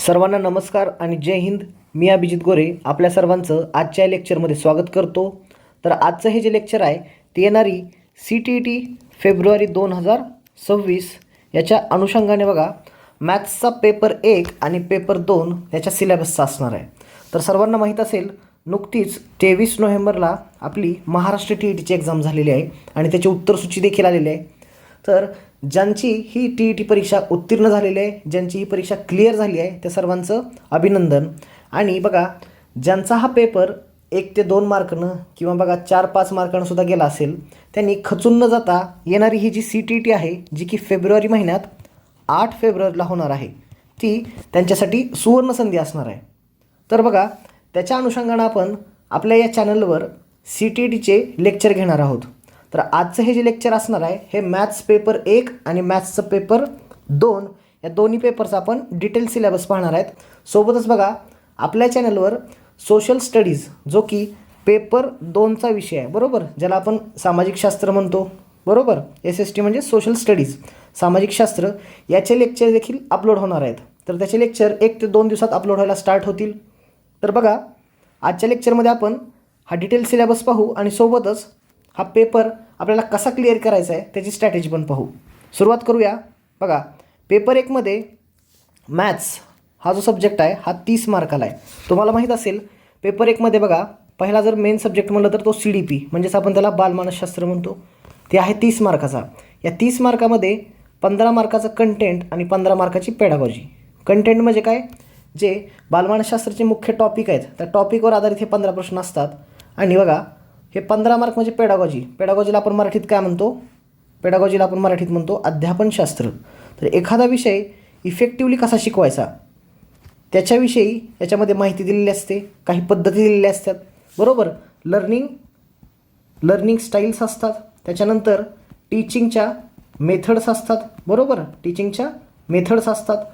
सर्वांना नमस्कार आणि जय हिंद. मी अभिजित गोरे आपल्या सर्वांचं आजच्या लेक्चरमध्ये स्वागत करतो. तर आजचं हे जे लेक्चर आहे ते येणारी CTET फेब्रुवारी 2026 याच्या अनुषंगाने बघा मॅथ्सचा पेपर 1 आणि पेपर 2 याच्या सिलेबसचा असणार आहे. तर सर्वांना माहीत असेल नुकतीच 23 नोव्हेंबरला आपली महाराष्ट्र TETची एक्झाम झालेली आहे आणि त्याची उत्तरसूची देखील आलेली आहे. तर ज्यांची ही TET परीक्षा उत्तीर्ण झालेली आहे, ज्यांची ही परीक्षा क्लिअर झाली आहे त्या सर्वांचं अभिनंदन. आणि बघा ज्यांचा हा पेपर 1 ते 2 मार्कनं किंवा बघा 4-5 मार्कांनं सुद्धा गेला असेल त्यांनी खचून न जाता येणारी ही जी CTET आहे जी की फेब्रुवारी महिन्यात 8 फेब्रुवारीला होणार आहे ती त्यांच्यासाठी सुवर्ण संधी असणार आहे. तर बघा त्याच्या अनुषंगानं आपण आपल्या या चॅनलवर CTETचे लेक्चर घेणार आहोत. तर आजचं हे जे लेक्चर असणार आहे हे मॅथ्स पेपर 1 आणि मॅथ्सचं पेपर 2 या दोन्ही पेपरचा आपण डिटेल सिलेबस पाहणार आहेत. सोबतच बघा आपल्या चॅनलवर सोशल स्टडीज जो की पेपर 2चा विषय आहे बरोबर, ज्याला आपण सामाजिक शास्त्र म्हणतो बरोबर, SST म्हणजे सोशल स्टडीज सामाजिक शास्त्र, याचे लेक्चर देखील अपलोड होणार आहेत. तर त्याचे लेक्चर 1 ते 2 दिवसात अपलोड व्हायला स्टार्ट होतील. तर बघा आजच्या लेक्चरमध्ये आपण हा डिटेल सिलेबस पाहू आणि सोबतच हा पेपर आपल्याला कसा क्लिअर करायचा आहे त्याची स्ट्रॅटेजी पण पाहू. सुरुवात करूया. बघा पेपर 1 मध्ये मॅथ्स हा जो सब्जेक्ट आहे हा 30 मार्काला आहे. तुम्हाला माहीत असेल पेपर 1 मध्ये बघा पहिला जर मेन सब्जेक्ट म्हणलं तर तो CDP म्हणजेच आपण त्याला बालमानसशास्त्र म्हणतो, ते आहे 30 मार्काचा. या 30 मार्कामध्ये 15 मार्काचं कंटेंट आणि 15 मार्काची पेडागॉजी. कंटेंट म्हणजे काय, जे बालमानसशास्त्राचे मुख्य टॉपिक आहेत त्या टॉपिकवर आधारित हे 15 प्रश्न असतात. आणि बघा हे 15 मार्क म्हणजे पेडागॉजी. पेडागॉजीला आपण मराठीत काय म्हणतो, पेडागॉजीला आपण मराठीत म्हणतो अध्यापनशास्त्र. तर एखादा विषय इफेक्टिवली कसा शिकवायचा त्याच्याविषयी याच्यामध्ये माहिती दिलेली असते, काही पद्धती दिलेल्या असतात बरोबर. लर्निंग स्टाईल्स असतात, त्याच्यानंतर टीचिंगच्या मेथड्स असतात बरोबर, टीचिंगच्या मेथड्स असतात.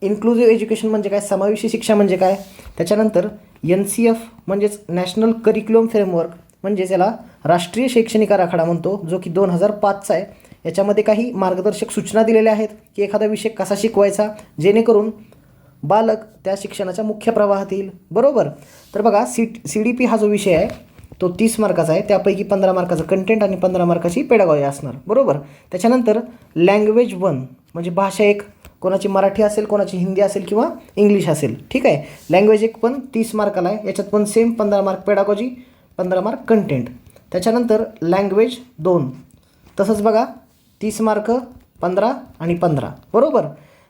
इन्क्लुझिव्ह एज्युकेशन म्हणजे काय, समावेशी शिक्षा म्हणजे काय, त्याच्यानंतर NCF म्हणजेच नॅशनल करिक्युलम फ्रेमवर्क म्हणजे याला राष्ट्रीय शैक्षणिक आराखडा म्हणतो जो की 2005चा आहे. याच्यामध्ये काही मार्गदर्शक सूचना दिलेल्या आहेत की एखादा विषय कसा शिकवायचा जेणेकरून बालक त्या शिक्षणाच्या मुख्य प्रवाहात येईल बरोबर. तर बघा CDP हा जो विषय आहे तो 30 मार्काचा आहे, त्यापैकी 15 मार्काचं कंटेंट आणि 15 मार्काची पेडागॉजी असणार बरोबर. त्याच्यानंतर लँग्वेज 1 म्हणजे भाषा 1, कोणाची मराठी असेल, कोणाची हिंदी असेल किंवा इंग्लिश असेल, ठीक आहे. लँग्वेज 1 पण 30 मार्काला आहे, याच्यात पण same 15 mark pedagogy 15 mark content. त्याच्यानंतर लँग्वेज 2 तसंच बघा 30 मार्क 15 आणि 15 बरोबर.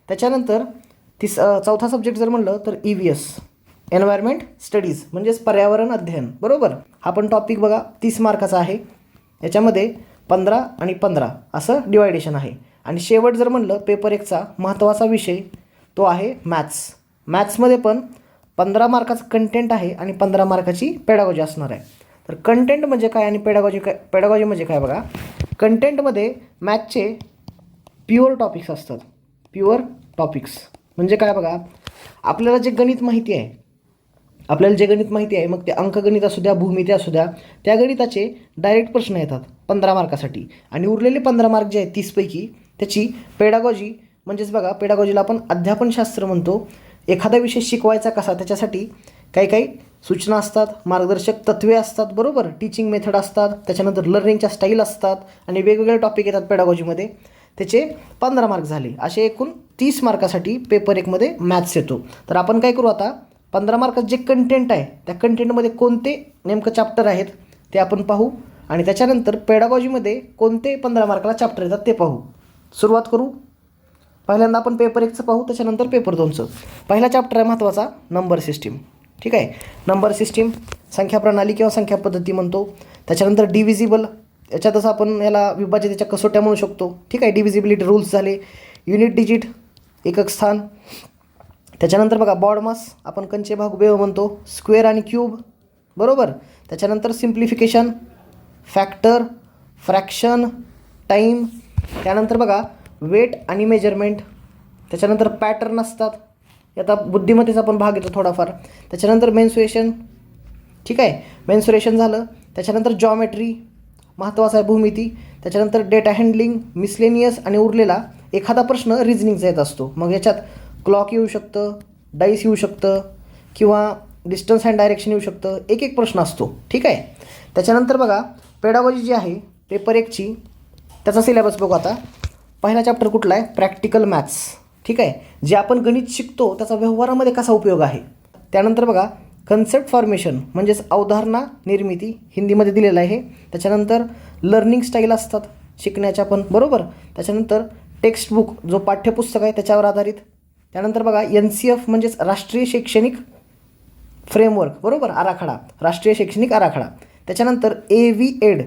त्याच्यानंतर चौथा सब्जेक्ट जर म्हणलं तर EVS एन्व्हायरमेंट स्टडीज म्हणजेच पर्यावरण अध्ययन बरोबर. हा पण टॉपिक बघा 30 मार्काचा आहे, याच्यामध्ये 15 आणि 15 असं डिवायडेशन आहे. आणि शेवट जर म्हणलं पेपर 1चा महत्त्वाचा विषय तो आहे मॅथ्स. मॅथ्समध्ये पण 15 मार्काचं कंटेंट आहे आणि 15 मार्काची पेडागॉजी असणार आहे. तर कंटेंट म्हणजे काय आणि पेडागॉजी म्हणजे काय बघा. कंटेंटमध्ये मॅथ्सचे प्युअर टॉपिक्स असतात. प्युअर टॉपिक्स म्हणजे काय बघा, आपल्याला जे गणित माहिती आहे, आपल्याला जे गणित माहिती आहे मग ते अंकगणित असू द्या, भूमिती असू द्या, त्या गणिताचे डायरेक्ट प्रश्न येतात 15 मार्कासाठी. आणि उरलेले 15 मार्क जे आहेत 30पैकी त्याची पेडागॉजी म्हणजेच बघा पेडागॉजीला आपण अध्यापनशास्त्र म्हणतो. एखादा विषय शिकवायचा कसा त्याच्यासाठी काही सूचना असतात, मार्गदर्शक तत्त्वे असतात बरोबर, टीचिंग मेथड असतात, त्याच्यानंतर लर्निंगच्या स्टाईल असतात आणि वेगवेगळे टॉपिक येतात पेडागॉजीमध्ये. त्याचे 15 मार्क झाले, असे एकूण 30 मार्कासाठी पेपर 1 मध्ये मॅथ्स येतो. तर आपण काय करू आता 15 मार्कात जे कंटेंट आहे त्या कंटेंटमध्ये कोणते नेमकं चॅप्टर आहेत ते आपण पाहू आणि त्याच्यानंतर पेडागॉजीमध्ये कोणते 15 मार्काला चॅप्टर येतात ते पाहू. सुरुवात करू. पहिल्यांदा आपण पेपर 1चं पाहू, त्याच्यानंतर पेपर 2चं. पहिला चॅप्टर आहे महत्त्वाचा नंबर सिस्टीम, ठीक आहे. नंबर सिस्टीम संख्या प्रणाली किंवा संख्या पद्धती म्हणतो. त्याच्यानंतर डिव्हिजिबल, याच्यातच आपण याला विभाज्यतेच्या कसोट्या म्हणू शकतो, ठीक आहे. डिव्हिजिबिलिटी रूल्स झाले. युनिट डिजिट एकक स्थान. त्याच्यानंतर बघा बॉड मास आपण कंचे भाग व्यव म्हणतो. स्क्वेअर आणि क्यूब बरोबर. त्याच्यानंतर सिम्प्लिफिकेशन, फॅक्टर, फ्रॅक्शन, टाईम. त्यानंतर बघा वेट आणि मेजरमेंट. त्याच्यानंतर पॅटर्न असतात, आता बुद्धिमत्तेचा पण भाग येतो थोडाफार. त्याच्यानंतर मेन्सुरेशन, ठीक आहे. मेन्सुरेशन झालं. त्याच्यानंतर जॉमेट्री महत्त्वाचा आहे, भूमिती. त्याच्यानंतर डेटा हँडलिंग, मिसलेनियस आणि उरलेला एखादा प्रश्न रिझनिंगचा येत असतो. मग याच्यात क्लॉक येऊ शकतं, डाईस येऊ शकतं किंवा डिस्टन्स अँड डायरेक्शन येऊ शकतं, एक एक प्रश्न असतो. ठीक आहे. त्याच्यानंतर बघा पेडागॉजी जी आहे पेपर 1ची त्याचा सिलेबस बघू आता. पहिला चॅप्टर कुठला आहे? Practical maths. ठीक आहे. जे आपण गणित शिकतो त्याचा व्यवहारामध्ये कसा उपयोग आहे. त्यानंतर बघा कन्सेप्ट फॉर्मेशन म्हणजेच अवधारणा निर्मिती हिंदीमध्ये दिलेलं आहे. त्याच्यानंतर लर्निंग स्टाईल असतात शिकण्याच्या पण, बरोबर. त्याच्यानंतर टेक्स्टबुक जो पाठ्यपुस्तक आहे त्याच्यावर आधारित. त्यानंतर बघा NCF म्हणजेच राष्ट्रीय शैक्षणिक फ्रेमवर्क, बरोबर, आराखडा, राष्ट्रीय शैक्षणिक आराखडा. त्याच्यानंतर AVED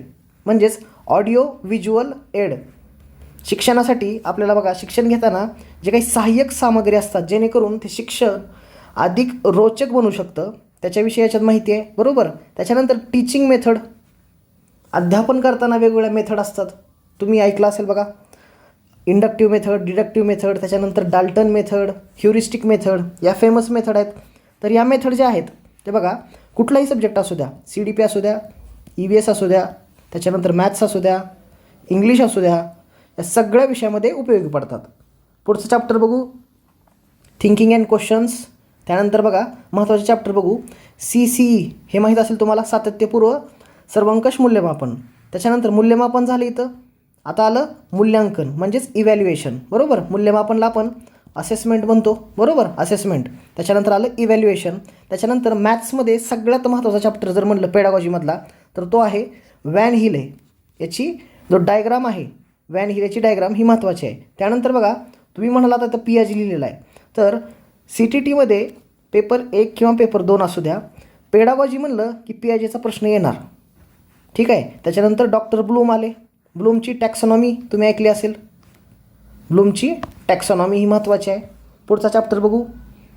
म्हणजेच ऑडिओ व्हिज्युअल एड. शिक्षणासाठी आपल्याला बघा शिक्षण घेताना जे काही सहाय्यक सामग्री असतात जेणेकरून ते शिक्षण अधिक रोचक बनू शकतं त्याच्याविषयी याच्यात माहिती आहे, बरोबर. त्याच्यानंतर टीचिंग मेथड, अध्यापन करताना वेगवेगळ्या मेथड असतात, तुम्ही ऐकलं असेल बघा. इंडक्टिव्ह मेथड, डिडक्टिव्ह मेथड, त्याच्यानंतर डाल्टन मेथड, ह्युरिस्टिक मेथड, या फेमस मेथड आहेत. तर या मेथड ज्या आहेत ते बघा कुठलाही सब्जेक्ट असू द्या, CDP असू द्या, EVS असू द्या, त्याच्यानंतर मॅथ्स असू द्या, इंग्लिश असू द्या, या सगळ्या विषयामध्ये उपयोगी पडतात. पुढचं चॅप्टर बघू थिंकिंग अँड क्वेश्चन्स. त्यानंतर बघा महत्त्वाचे चॅप्टर बघू CCE, हे माहीत असेल तुम्हाला, सातत्यपूर्व सर्वंकष मूल्यमापन. त्याच्यानंतर मूल्यमापन झालं इथं. आता आलं मूल्यांकन म्हणजेच इव्हॅल्युएशन, बरोबर. मूल्यमापनला आपण असेसमेंट म्हणतो, बरोबर, असेसमेंट. त्याच्यानंतर आलं इव्हॅल्युएशन. त्याच्यानंतर मॅथ्समध्ये सगळ्यात महत्त्वाचा चॅप्टर जर म्हणलं पेडागॉजीमधला तर तो आहे व्हॅन हिले. याची जो डायग्राम आहे व्हॅन हिलेची डायग्राम ही महत्त्वाची आहे. त्यानंतर बघा तुम्ही म्हणाला तर पियाजी लिहिलेला आहे. तर CTTमध्ये पेपर 1 किंवा पेपर 2 असू द्या, पेडागॉजी म्हणलं की पियाजीचा प्रश्न येणार. ठीक आहे. त्याच्यानंतर डॉक्टर ब्लूम आले. ब्लूमची टॅक्सॉनॉमी तुम्ही ऐकली असेल. ब्लूमची टॅक्सॉनॉमी ही महत्त्वाची आहे. पुढचा चॅप्टर बघू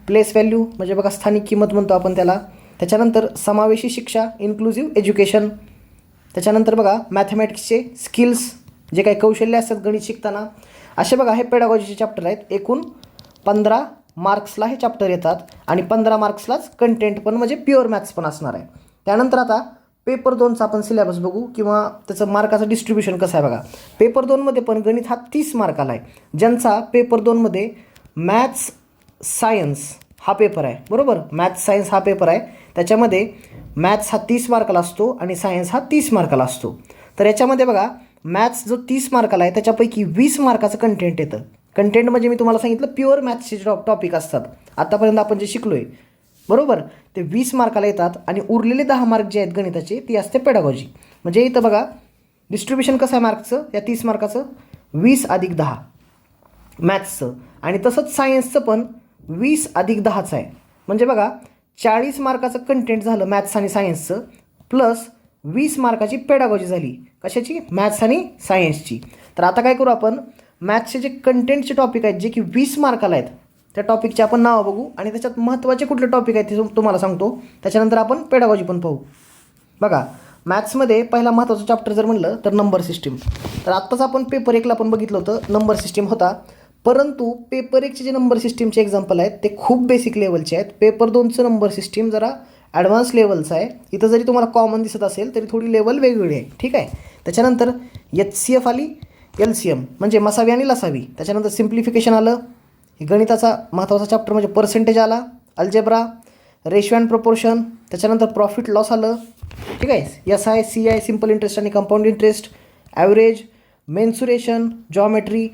प्लेस व्हॅल्यू, म्हणजे बघा स्थानिक किंमत म्हणतो आपण त्याला. त्याच्यानंतर समावेशी शिक्षा, इन्क्लुझिव्ह एज्युकेशन. त्याच्यानंतर बघा मॅथमॅटिक्सचे स्किल्स, जे काही कौशल्य असतात गणित शिकताना, असे बघा हे पेडागॉजीचे चॅप्टर आहेत. एकूण 15 मार्क्सला हे चॅप्टर येतात आणि 15 मार्क्सलाच कंटेंट पण म्हणजे प्युअर मॅथ्स पण असणार आहे. त्यानंतर आता पेपर 2चा आपण सिलेबस बघू किंवा त्याचं मार्काचं डिस्ट्रीब्युशन कसं आहे बघा. पेपर 2मध्ये पण गणित हा 30 मार्काला आहे. ज्यांचा पेपर 2मध्ये मॅथ्स सायन्स हा पेपर आहे, बरोबर. मॅथ्स सायन्स हा पेपर आहे. त्याच्यामध्ये मॅथ्स हा 30 मार्काला असतो आणि सायन्स हा 30 मार्काला असतो. तर याच्यामध्ये बघा मॅथ्स जो 30 मार्काला आहे त्याच्यापैकी 20 मार्काचं कंटेंट येतं. कंटेंट म्हणजे मी तुम्हाला सांगितलं प्युअर मॅथ्सचे टॉपिक असतात आतापर्यंत आपण जे शिकलो आहे, बरोबर, ते 20 मार्काला येतात आणि उरलेले 10 मार्क जे आहेत गणिताचे ती असते पेडागॉजी. म्हणजे इथं बघा डिस्ट्रीब्युशन कसं आहे मार्क्सचं, या 30 मार्काचं 20 अधिक 10 मॅथ्सचं, आणि तसंच सायन्सचं पण 20 अधिक 10चं आहे. म्हणजे बघा 40 मार्काचं कंटेंट झालं मॅथ्स आणि सायन्सचं, प्लस 20 मार्काची पेडागॉजी झाली. कशाची? मॅथ्स आणि सायन्सची. तर आता काय करू आपण, मॅथ्सचे जे कंटेंटचे टॉपिक आहेत जे की 20 मार्काला आहेत त्या टॉपिकचे आपण नावं बघू आणि त्याच्यात महत्त्वाचे कुठले टॉपिक आहेत ते तुम्हाला सांगतो. त्याच्यानंतर आपण पेडागॉजी पण पाहू. बघा मॅथ्समध्ये पहिला महत्त्वाचा चॅप्टर जर म्हणलं तर नंबर सिस्टीम. तर आत्ताच आपण पेपर 1ला पण बघितलं होतं नंबर सिस्टीम होता, परंतु पेपर 1चे जे नंबर सिस्टीमचे एक्झाम्पल आहेत ते खूप बेसिक लेवलचे आहेत. पेपर 2चं नंबर सिस्टीम जरा ॲडव्हान्स लेवलचं आहे. इथं जरी तुम्हाला कॉमन दिसत असेल तरी थोडी लेवल वेगवेगळी आहे. ठीक आहे. त्याच्यानंतर HCF आली, LCM म्हणजे मसावी आणि लसावी. त्याच्यानंतर सिम्प्लिफिकेशन आलं. गणिताचा महत्त्वाचा चॅप्टर म्हणजे पर्सेंटेज आला, अल्जेब्रा, रेशिओ अँड प्रपोर्शन. त्याच्यानंतर प्रॉफिट लॉस आलं. ठीक आहे. SI, CI सिम्पल इंटरेस्ट आणि compound interest, average, mensuration, geometry.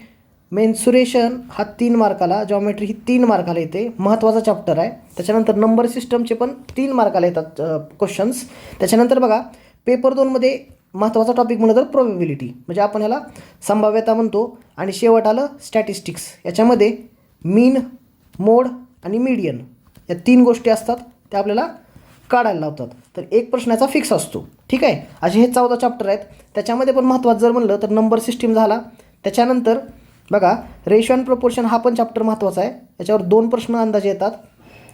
Mensuration हा 3 मार्काला, जॉमेट्री ही 3 मार्काला येते, महत्त्वाचा चॅप्टर आहे. त्याच्यानंतर नंबर सिस्टमचे पण 3 मार्काला येतात क्वेश्चन्स. त्याच्यानंतर बघा पेपर 2मध्ये महत्त्वाचा टॉपिक म्हणलं तर प्रोबॅबिलिटी, म्हणजे आपण ह्याला संभाव्यता म्हणतो. आणि शेवट आलं स्टॅटिस्टिक्स. याच्यामध्ये मीन, मोड आणि मीडियन या 3 गोष्टी असतात त्या आपल्याला काढायला लावतात. तर एक प्रश्नाचा फिक्स असतो. ठीक आहे. असे हे 14 चॅप्टर आहेत. त्याच्यामध्ये पण महत्त्वाचं जर म्हणलं तर नंबर सिस्टीम झाला. त्याच्यानंतर बघा रेशिओ अँड प्रपोर्शन हा पण चॅप्टर महत्त्वाचा आहे. याच्यावर 2 प्रश्न अंदाजे येतात.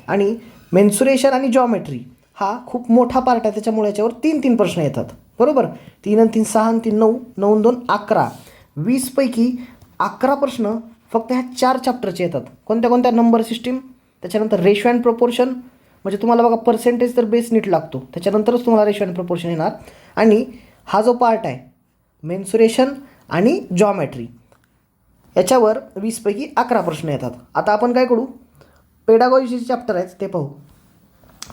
आणि मेन्सुरेशन आणि जॉमेट्री हा खूप मोठा पार्ट आहे, त्याच्यामुळे याच्यावर 3 प्रश्न येतात, बरोबर. 3 आणि 3 6 आणि 3 9, 9 आणि 2 11. 20 पैकी 11 प्रश्न फक्त ह्या 4 चॅप्टरचे येतात. कोणत्या कोणत्या? नंबर सिस्टीम, त्याच्यानंतर रेशिओ अँड प्रपोर्शन, म्हणजे तुम्हाला बघा पर्सेंटेज तर बेस नीट लागतो, त्याच्यानंतरच तुम्हाला रेशिओ अँड प्रपोर्शन येणार. आणि हा जो पार्ट आहे मेन्सुरेशन आणि जॉमेट्री, याच्यावर 20 पैकी 11 प्रश्न येतात. आता आपण काय करू, पेडागॉजीचे चॅप्टर आहेत ते पाहू.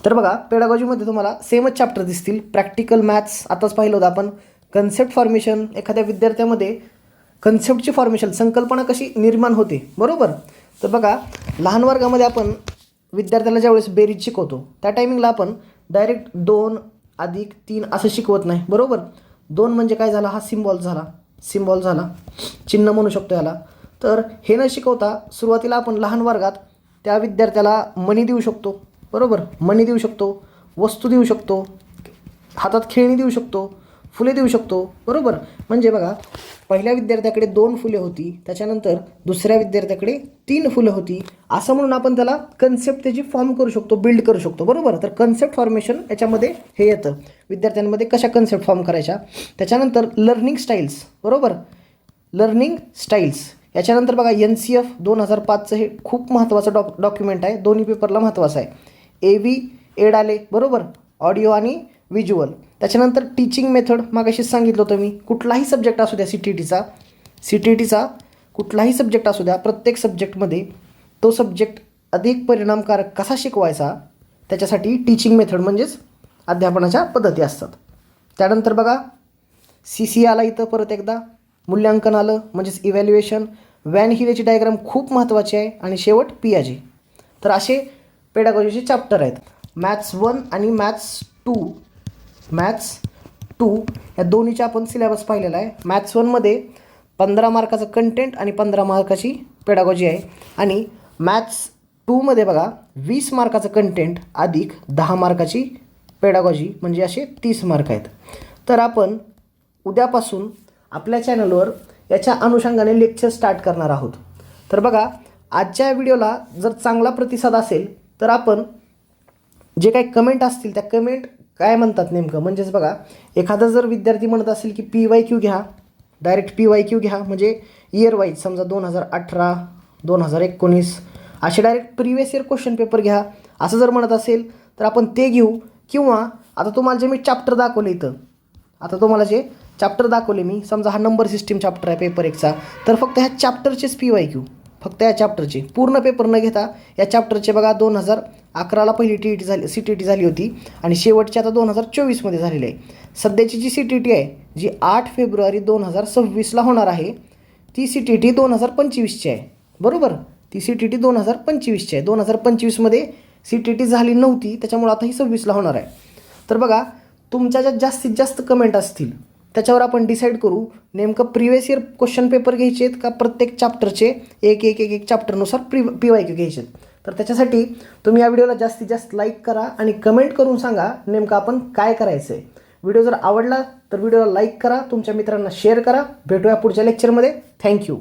तर बघा, पेडागॉजीमध्ये तुम्हाला सेमच चॅप्टर दिसतील. प्रॅक्टिकल मॅथ्स आताच पाहिलं होतं आपण. कन्सेप्ट फॉर्मेशन, एखाद्या विद्यार्थ्यामध्ये कन्सेप्टची फॉर्मेशन, संकल्पना कशी निर्माण होते, बरोबर. तर बघा, लहान वर्गामध्ये आपण विद्यार्थ्याला ज्यावेळेस बेरीज शिकवतो त्या टायमिंगला आपण डायरेक्ट 2 अधिक 3 असं शिकवत नाही, बरोबर. 2 म्हणजे काय झाला, हा सिम्बॉल झाला, चिन्ह म्हणू शकतो याला. तर हे न शिकवता सुरुवातीला आपण लहान वर्गात त्या विद्यार्थ्याला मणी देऊ शकतो, बरोबर. मणी देऊ शकतो, वस्तू देऊ शकतो, हातात खेळणी देऊ शकतो, फुले देऊ शकतो, बरोबर. म्हणजे बघा, पहिल्या विद्यार्थ्याकडे 2 फुले होती, त्याच्यानंतर दुसऱ्या विद्यार्थ्याकडे 3 फुलं होती, असं म्हणून आपण त्याला कन्सेप्ट त्याची फॉर्म करू शकतो, बिल्ड करू शकतो, बरोबर. तर कन्सेप्ट फॉर्मेशन याच्यामध्ये हे येतं, विद्यार्थ्यांमध्ये कशा कन्सेप्ट फॉर्म करायच्या. त्याच्यानंतर लर्निंग स्टाईल्स, बरोबर. लर्निंग स्टाईल्स याच्यानंतर बघा, NCF 2005चं हे खूप महत्त्वाचं डॉक्युमेंट आहे, दोन्ही पेपरला महत्त्वाचं आहे. AV एड आले, बरोबर, ऑडिओ आणि व्हिज्युअल. त्याच्यानंतर टीचिंग मेथड मागाशीच सांगितलं होतं मी. कुठलाही सब्जेक्ट असू द्या, CTETचा कुठलाही सब्जेक्ट असू द्या, प्रत्येक सब्जेक्टमध्ये तो सब्जेक्ट अधिक परिणामकारक कसा शिकवायचा त्याच्यासाठी टीचिंग मेथड म्हणजेच अध्यापनाच्या पद्धती असतात. त्यानंतर बघा, CC आला इथं परत एकदा, मूल्यांकन आलं म्हणजेच इव्हॅल्युएशन. व्हॅन हिलेची डायग्राम खूप महत्त्वाची आहे आणि शेवट पियाजे. तर असे पेडागॉजीचे चॅप्टर आहेत. मॅथ्स 1 आणि मॅथ्स 2 या दोन्हीचा आपण सिलेबस पाहिलेला आहे. मॅथ्स 1मध्ये 15 मार्काचं कंटेंट आणि 15 मार्काची पेडागॉजी आहे. आणि मॅथ्स 2मध्ये बघा, 20 मार्काचं कंटेंट अधिक 10 मार्काची पेडागॉजी, म्हणजे असे 30 मार्क आहेत. तर आपण उद्यापासून आपल्या चॅनलवर याच्या अनुषंगाने लेक्चर स्टार्ट करणार आहोत. तर बघा, आजच्या व्हिडिओला जर चांगला प्रतिसाद असेल तर आपण जे काही कमेंट असतील त्या कमेंट काय म्हणतात नेमकं, म्हणजेच बघा, एखादा जर विद्यार्थी म्हणत असेल की PYQ घ्या, डायरेक्ट PYQ घ्या, म्हणजे इयर वाईज, समजा 2018, 2019 असे direct previous year question paper घ्या, असं जर म्हणत असेल तर आपण ते घेऊ. किंवा आता तुम्हाला जे मी चॅप्टर दाखवले इथं, मी, समजा हा नंबर सिस्टीम चॅप्टर आहे पेपर 1चा, तर फक्त ह्या चॅप्टरचेच PYQ, फक्त या चॅप्टरचे, पूर्ण पेपर न घेता या चॅप्टरचे बघा. 2011ला पहिली CTET झाली होती आणि शेवटची आता 2024मध्ये झालेली आहे. सध्याची जी CTET आहे, जी 8 फेब्रुवारी 2026ला होणार आहे, ती CTET 2025ची आहे, बरोबर. ती CTET 2025ची आहे. 2025मध्ये CTET झाली नव्हती, त्याच्यामुळे आता ही 26ला होणार आहे. तर बघा, तुमच्या ज्या जास्तीत जास्त कमेंट असतील त्याच्यावर आपण डिसाईड करू नेमकं प्रिवियस इयर क्वेश्चन पेपर घ्यायचे आहेत का प्रत्येक चॅप्टरचे एक चॅप्टरनुसार PYQ घ्यायचे आहेत. तर त्याच्यासाठी तुम्ही या व्हिडिओला जास्तीत जास्त लाईक करा आणि कमेंट करून सांगा नेमकं आपण काय करायचं आहे. व्हिडिओ जर आवडला तर व्हिडिओला लाईक करा, तुमच्या मित्रांना शेअर करा. भेटूया पुढच्या लेक्चरमध्ये. थँक्यू.